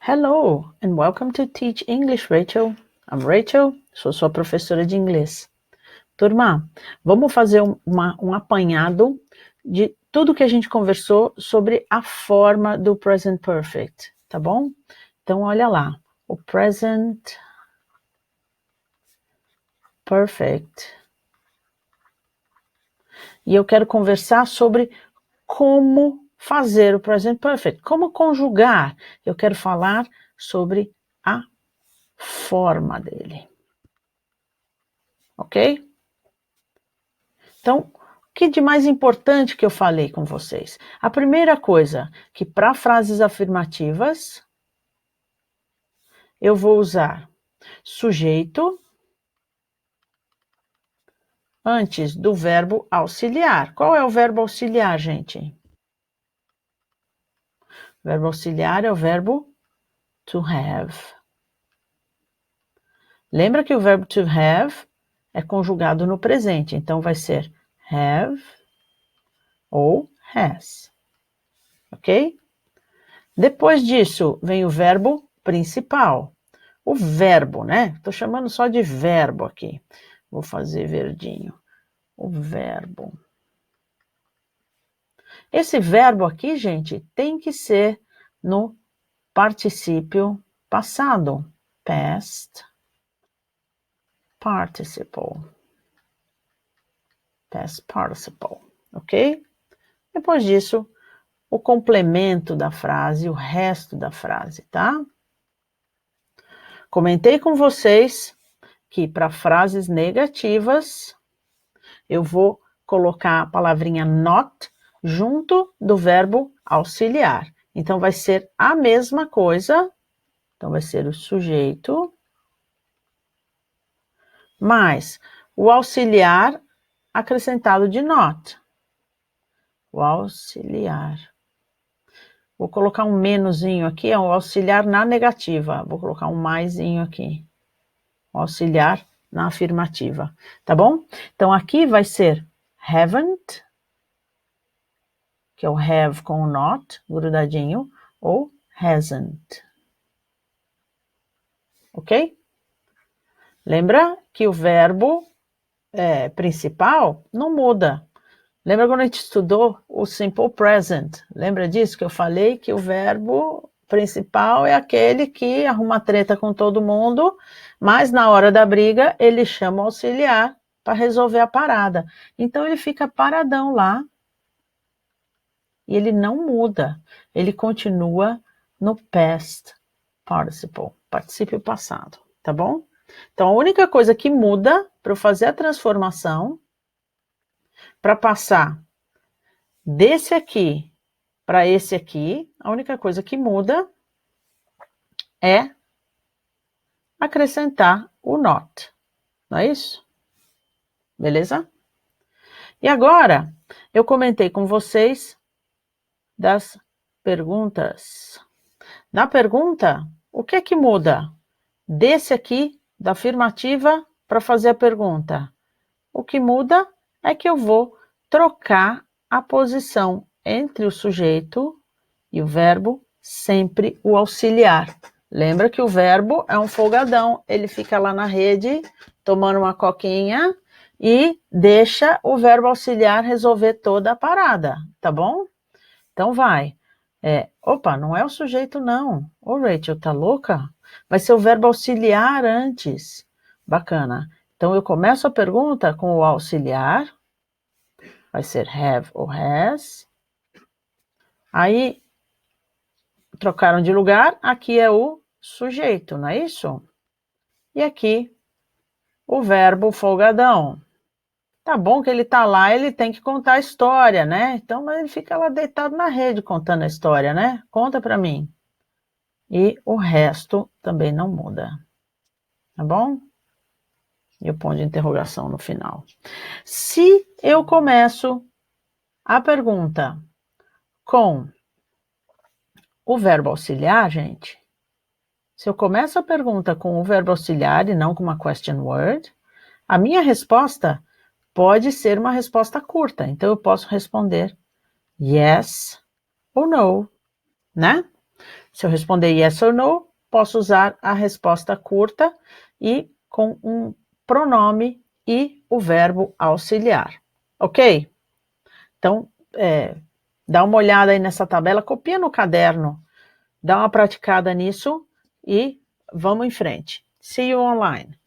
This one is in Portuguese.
Hello and welcome to Teach English, Rachel. I'm Rachel, sou sua professora de inglês. Turma, vamos fazer um apanhado de tudo que a gente conversou sobre a forma do Present Perfect, tá bom? Então, olha lá, o Present Perfect. E eu quero conversar sobre como fazer o Present Perfect, como conjugar. Eu quero falar sobre a forma dele. Ok? Então, o que de mais importante que eu falei com vocês? A primeira coisa, que para frases afirmativas, eu vou usar sujeito antes do verbo auxiliar. Qual é o verbo auxiliar, gente? O verbo auxiliar é o verbo to have. Lembra que o verbo to have é conjugado no presente, então vai ser have ou has. Ok? Depois disso, vem o verbo principal. O verbo, né? Estou chamando só de verbo aqui. Vou fazer verdinho. O verbo. Esse verbo aqui, gente, tem que ser no particípio passado. Past participle. Past participle, ok? Depois disso, o complemento da frase, o resto da frase, tá? Comentei com vocês que para frases negativas, eu vou colocar a palavrinha not junto do verbo auxiliar. Então, vai ser a mesma coisa. Então, vai ser o sujeito mais o auxiliar acrescentado de not. O auxiliar. Vou colocar um menusinho aqui, é o auxiliar na negativa. Vou colocar um maisinho aqui. O auxiliar na afirmativa. Tá bom? Então, aqui vai ser haven't, que é o have com o not, grudadinho, ou hasn't. Ok? Lembra que o verbo principal não muda. Lembra quando a gente estudou o simple present? Lembra disso que eu falei que o verbo principal é aquele que arruma treta com todo mundo, mas na hora da briga ele chama o auxiliar para resolver a parada. Então ele fica paradão lá e ele não muda. Ele continua no past participle, particípio passado, tá bom? Então a única coisa que muda para eu fazer a transformação, para passar desse aqui para esse aqui, a única coisa que muda é acrescentar o not, não é isso? Beleza? E agora, eu comentei com vocês das perguntas. Na pergunta, o que é que muda? Desse aqui, da afirmativa, para fazer a pergunta. O que muda é que eu vou trocar a posição entre o sujeito e o verbo, sempre o auxiliar. Lembra que o verbo é um folgadão, ele fica lá na rede, tomando uma coquinha e deixa o verbo auxiliar resolver toda a parada, tá bom? Então vai. Opa, não é o sujeito não. Ô Rachel, tá louca? Vai ser o verbo auxiliar antes. Bacana. Então eu começo a pergunta com o auxiliar. Vai ser have ou has. Aí trocaram de lugar, aqui é o sujeito, não é isso? E aqui, o verbo folgadão. Tá bom que ele tá lá, ele tem que contar a história, né? Então, mas ele fica lá deitado na rede contando a história, né? Conta pra mim. E o resto também não muda. Tá bom? E o ponto de interrogação no final. Se eu começo a pergunta com o verbo auxiliar, gente, se eu começo a pergunta com o verbo auxiliar e não com uma question word, a minha resposta pode ser uma resposta curta. Então, eu posso responder yes ou no, né? Se eu responder yes or no, posso usar a resposta curta e com um pronome e o verbo auxiliar, ok? Então, dá uma olhada aí nessa tabela, copia no caderno, dá uma praticada nisso e vamos em frente. See you online.